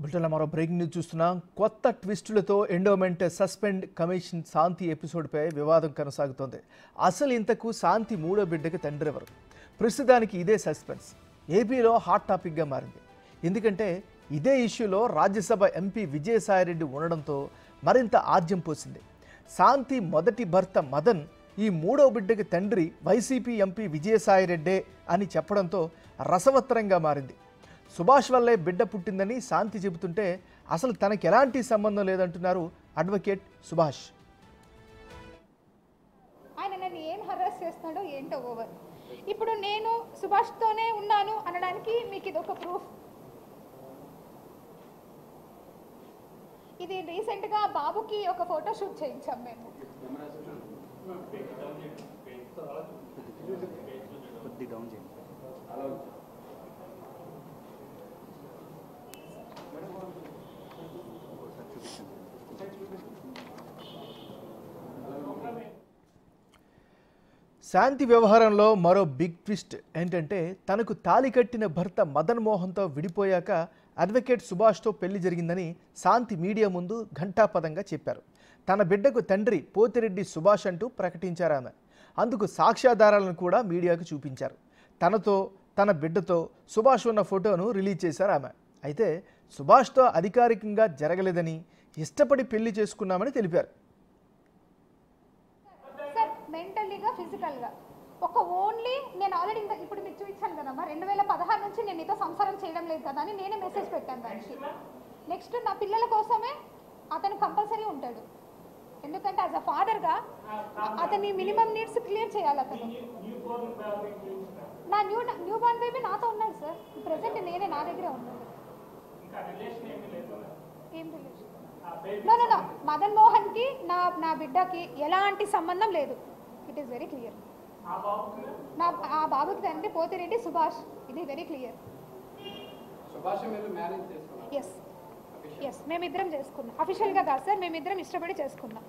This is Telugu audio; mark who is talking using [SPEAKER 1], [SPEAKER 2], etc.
[SPEAKER 1] బులెటిన్లో మరో బ్రేకింగ్ న్యూస్ చూస్తున్నాం. కొత్త ట్విస్టులతో ఎండోమెంట్ సస్పెండ్ కమిషన్ శాంతి ఎపిసోడ్పై వివాదం కొనసాగుతోంది. అసలు ఇంతకు శాంతి మూడో బిడ్డకి తండ్రి ఎవరు? ప్రస్తుతానికి ఇదే సస్పెన్స్ ఏపీలో హాట్ టాపిక్గా మారింది. ఎందుకంటే ఇదే ఇష్యూలో రాజ్యసభ ఎంపీ విజయసాయిరెడ్డి ఉండడంతో మరింత ఆజ్యం పోసింది. శాంతి మొదటి భర్త మదన్ ఈ మూడో బిడ్డకి తండ్రి వైసీపీ ఎంపీ విజయసాయిరెడ్డే అని చెప్పడంతో రసవత్తరంగా మారింది. సుభాష్ వల్లే బిడ్డ పుట్టిందని శాంతి చెబుతుంటే అసలు తనకి ఎలాంటి సంబంధం లేదంటున్నారు అడ్వకేట్ సుభాష్.
[SPEAKER 2] ఆయన నన్ను ఏం హరాస్ చేస్తాడో ఏంటో ఓవర్. ఇప్పుడు నేను సుభాష్తోనే ఉన్నాను అనడానికి మీకు ఇది ఒక ప్రూఫ్. ఇది రీసెంట్గా బాబుకి ఒక ఫోటో షూట్ చేయించాం మేము.
[SPEAKER 1] శాంతి వ్యవహారంలో మరో బిగ్ ట్విస్ట్ ఏంటంటే తనకు తాళి కట్టిన భర్త మదన్ మోహన్తో విడిపోయాక అడ్వకేట్ సుభాష్తో పెళ్లి జరిగిందని శాంతి మీడియా ముందు ఘంటాపదంగా చెప్పారు. తన బిడ్డకు తండ్రి పోతిరెడ్డి సుభాష్ అంటూ ప్రకటించారు ఆమె. అందుకు సాక్ష్యాధారాలను కూడా మీడియాకు చూపించారు. తనతో తన బిడ్డతో సుభాష్ ఉన్న ఫోటోను రిలీజ్ చేశారు ఆమె. అయితే సుభాష్తో అధికారికంగా జరగలేదని ఇష్టపడి పెళ్లి చేసుకున్నామని తెలిపారు.
[SPEAKER 2] మెంటల్లీగా ఫిజికల్గా ఒక ఓన్లీ నేను ఆల్రెడీ ఇప్పుడు మీకు చూపించాను కదమ్మా, 2016 నుంచి నేను నీతో సంసారం చేయడం లేదు కదా అని నేనే మెసేజ్ పెట్టాను దానికి. నెక్స్ట్ నా పిల్లల కోసమే అతను కంపల్సరీ ఉంటాడు, ఎందుకంటే యాజ్ అ ఫాదర్గా అతని మినిమం నీడ్స్ క్లియర్ చేయాలి. అతను నా న్యూ బార్న్ బేబీ నాతో ఉన్నాడు సార్, ప్రెసెంట్ నేనే నా దగ్గరే ఉన్నాడు. ఏం రిలేషన్? నో మదన్ మోహన్కి నా బిడ్డకి ఎలాంటి సంబంధం లేదు. It is very clear. ఆ బాబుకి తండ్రి పోతిరెడ్డి సుభాష్, ఇది వెరీ క్లియర్. ఎస్ మేమిద్దరం చేసుకున్నాం, అఫీషియల్గా కాదు సార్, మేమిద్దరం ఇష్టపడి చేసుకున్నాం.